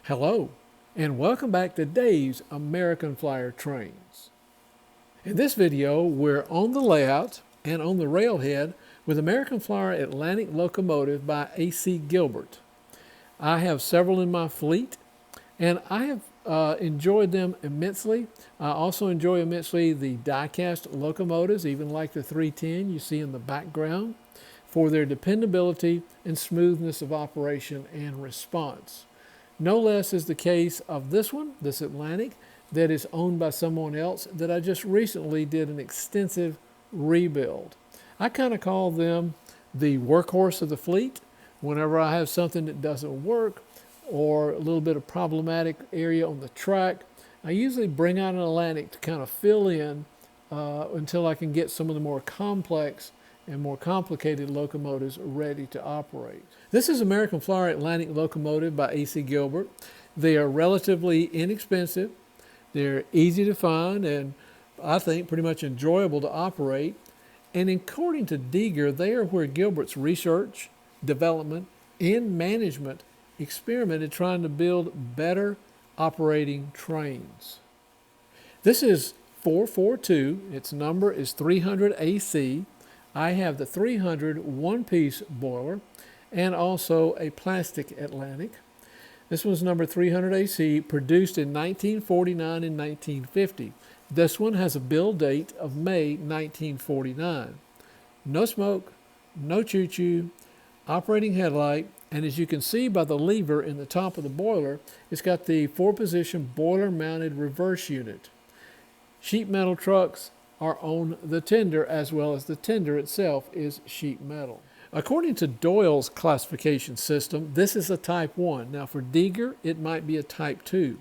Hello, and welcome back to Dave's American Flyer Trains. In this video, we're on the layout and on the railhead with American Flyer Atlantic Locomotive by A.C. Gilbert. I have several in my fleet, and I have enjoyed them immensely. I also enjoy immensely the die-cast locomotives, even like the 310 you see in the background, for their dependability and smoothness of operation and response. No less is the case of this one, this Atlantic, that is owned by someone else that I just recently did an extensive rebuild. I kind of call them the workhorse of the fleet. Whenever I have something that doesn't work or a little bit of problematic area on the track, I usually bring out an Atlantic to kind of fill in until I can get some of the more complex and more complicated locomotives ready to operate. This is American Flyer Atlantic Locomotive by A.C. Gilbert. They are relatively inexpensive. They're easy to find and I think pretty much enjoyable to operate. And according to Deeger, they are where Gilbert's research, development, and management experimented trying to build better operating trains. This is 442. Its number is 300 AC. I have the 300 one-piece boiler and also a plastic Atlantic. This one's number 300 AC, produced in 1949 and 1950. This one has a build date of May 1949. No smoke, no choo-choo, operating headlight, and as you can see by the lever in the top of the boiler, it's got the 4-position boiler-mounted reverse unit. Sheet metal trucks are on the tender, as well as the tender itself is sheet metal. According to Doyle's classification system, this is a Type 1. Now for Deeger, it might be a Type 2.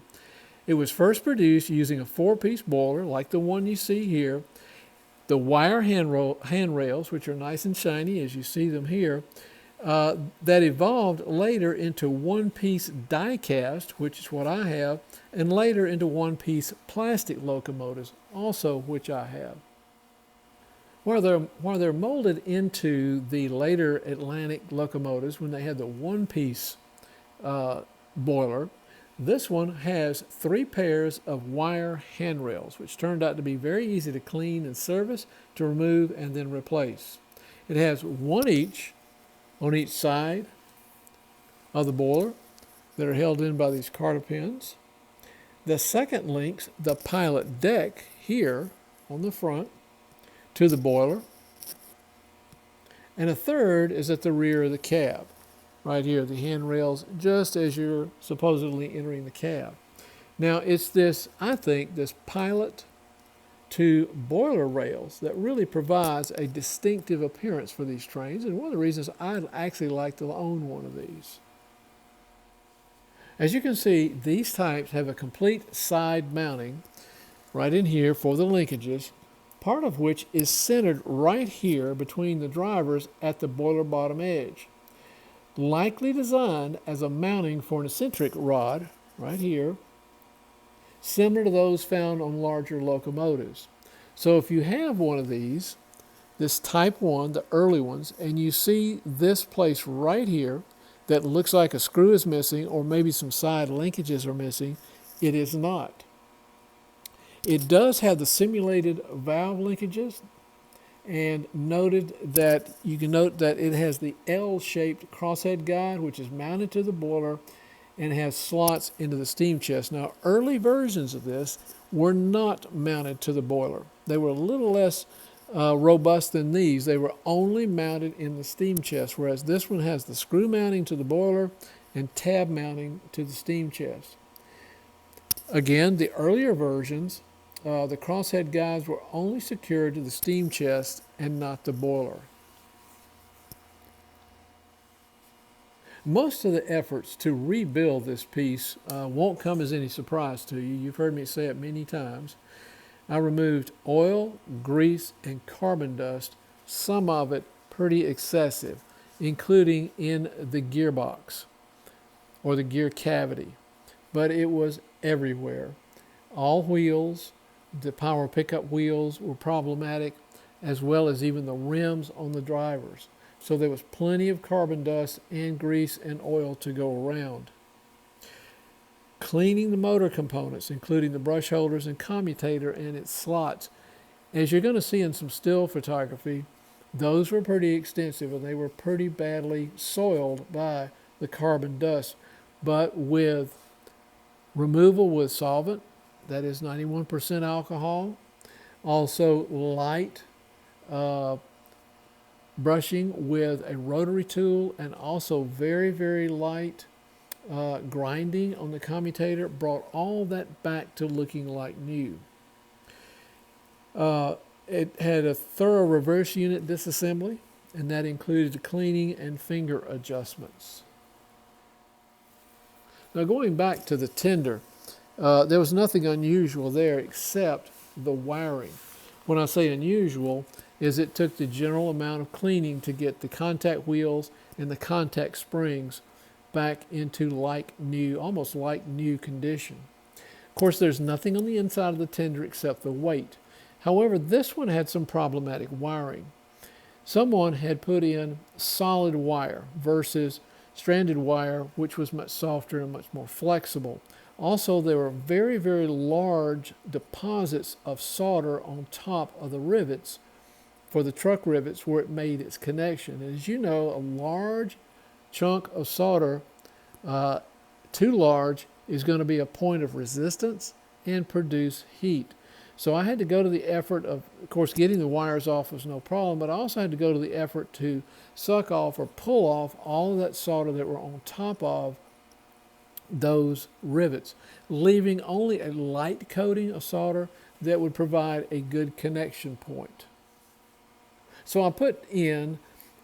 It was first produced using a 4-piece boiler like the one you see here. The wire handrails, which are nice and shiny as you see them here, that evolved later into one-piece die-cast, which is what I have, and later into one-piece plastic locomotives, also which I have. While they're molded into the later Atlantic locomotives when they had the one-piece boiler, this one has 3 pairs of wire handrails, which turned out to be very easy to clean and service, to remove and then replace. It has one each on each side of the boiler that are held in by these carter pins. The second links the pilot deck here on the front to the boiler, and a third is at the rear of the cab, right here, the handrails, just as you're supposedly entering the cab. Now it's this, I think, this pilot to boiler rails that really provides a distinctive appearance for these trains, and one of the reasons I'd actually like to own one of these. As you can see, these types have a complete side mounting right in here for the linkages, part of which is centered right here between the drivers at the boiler bottom edge. Likely designed as a mounting for an eccentric rod right here, similar to those found on larger locomotives. So if you have one of these, this Type 1, the early ones, and you see this place right here that looks like a screw is missing or maybe some side linkages are missing, it is not. It does have the simulated valve linkages, and noted that you can note that it has the L-shaped crosshead guide, which is mounted to the boiler and has slots into the steam chest. Now, early versions of this were not mounted to the boiler. They were a little less robust than these. They were only mounted in the steam chest, whereas this one has the screw mounting to the boiler and tab mounting to the steam chest. Again, the earlier versions, the crosshead guides were only secured to the steam chest and not the boiler. Most of the efforts to rebuild this piece won't come as any surprise to you. You've heard me say it many times. I removed oil, grease, and carbon dust, some of it pretty excessive, including in the gearbox or the gear cavity. But it was everywhere. All wheels, the power pickup wheels were problematic, as well as even the rims on the drivers. So there was plenty of carbon dust and grease and oil to go around. cleaning the motor components, including the brush holders and commutator and its slots. As you're going to see in some still photography, those were pretty extensive and they were pretty badly soiled by the carbon dust. But with removal with solvent, that is 91% alcohol, also light brushing with a rotary tool, and also very, very light grinding on the commutator, brought all that back to looking like new. It had a thorough reverse unit disassembly, and that included cleaning and finger adjustments. Now, going back to the tender, there was nothing unusual there except the wiring. When I say unusual, is it took the general amount of cleaning to get the contact wheels and the contact springs back into like new, almost like new condition. Of course, there's nothing on the inside of the tender except the weight. However, this one had some problematic wiring. Someone had put in solid wire versus stranded wire, which was much softer and much more flexible. Also, there were very, very large deposits of solder on top of the rivets for the truck rivets where it made its connection. And as you know, a large chunk of solder, too large, is going to be a point of resistance and produce heat. So I had to go to the effort of course, getting the wires off was no problem, but I also had to go to the effort to suck off or pull off all of that solder that were on top of those rivets, leaving only a light coating of solder that would provide a good connection point. So I put in,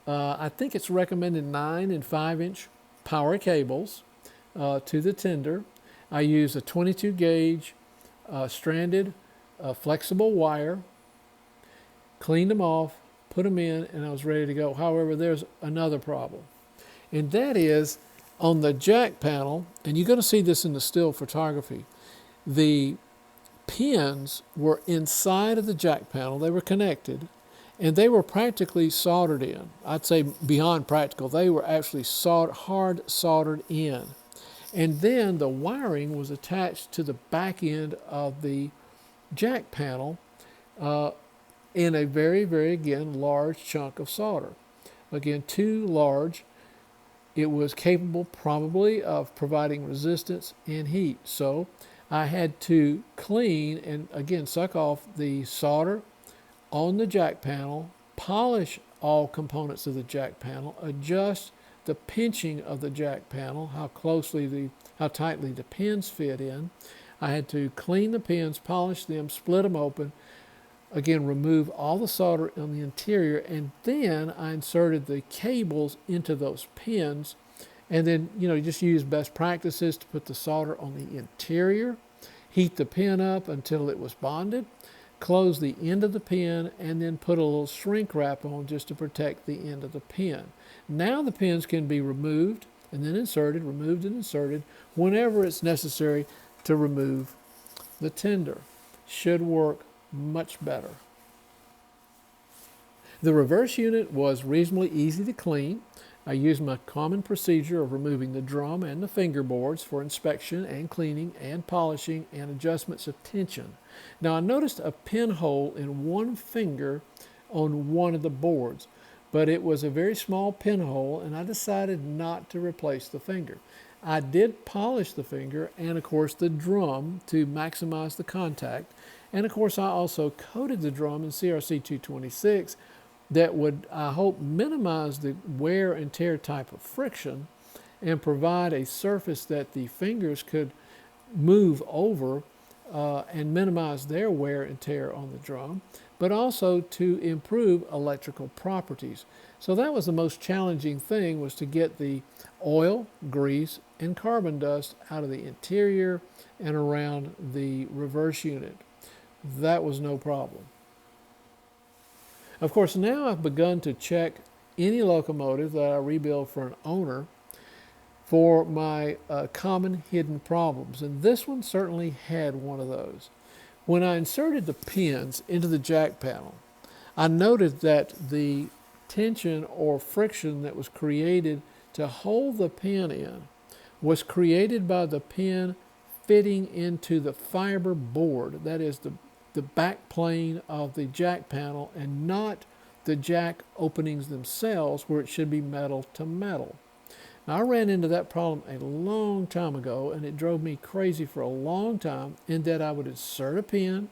I think it's recommended 9 and 5-inch power cables to the tender. I used a 22 gauge stranded flexible wire, cleaned them off, put them in, and I was ready to go. However, there's another problem, and that is on the jack panel, and you're going to see this in the still photography, the pins were inside of the jack panel. They were connected, and they were practically soldered in. I'd say beyond practical. They were actually hard soldered in. And then the wiring was attached to the back end of the jack panel in a very, very, again, large chunk of solder. Again, too large. It was capable probably of providing resistance and heat. So I had to clean and, again, suck off the solder on the jack panel, polish all components of the jack panel, adjust the pinching of the jack panel, how tightly the pins fit in. I had to clean the pins, polish them, split them open, again, remove all the solder on the interior, and then I inserted the cables into those pins, and then, just use best practices to put the solder on the interior, heat the pin up until it was bonded, close the end of the pin, and then put a little shrink wrap on just to protect the end of the pin. Now the pins can be removed and then inserted, removed and inserted whenever it's necessary to remove the tender. Should work much better. The reverse unit was reasonably easy to clean. I used my common procedure of removing the drum and the fingerboards for inspection and cleaning and polishing and adjustments of tension. Now I noticed a pinhole in one finger on one of the boards, but it was a very small pinhole, and I decided not to replace the finger. I did polish the finger and, of course, the drum to maximize the contact. And, of course, I also coated the drum in CRC 226 that would, I hope, minimize the wear and tear type of friction and provide a surface that the fingers could move over and minimize their wear and tear on the drum, but also to improve electrical properties. So that was the most challenging thing, was to get the oil, grease, and carbon dust out of the interior and around the reverse unit. That was no problem. Of course, now I've begun to check any locomotive that I rebuild for an owner for my common hidden problems, and this one certainly had one of those. When I inserted the pins into the jack panel, I noted that the tension or friction that was created to hold the pin in was created by the pin fitting into the fiber board, that is the back plane of the jack panel, and not the jack openings themselves where it should be metal to metal. Now, I ran into that problem a long time ago, and it drove me crazy for a long time in that I would insert a pin.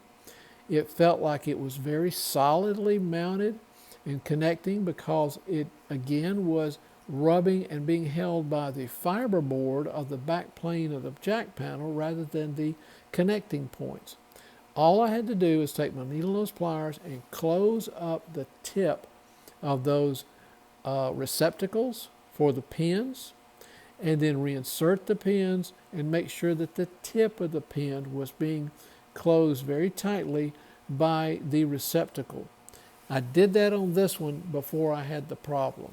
It felt like it was very solidly mounted and connecting because it, again, was rubbing and being held by the fiber board of the back plane of the jack panel rather than the connecting points. All I had to do is take my needle nose pliers and close up the tip of those receptacles for the pins, and then reinsert the pins and make sure that the tip of the pin was being closed very tightly by the receptacle. I did that on this one before I had the problem.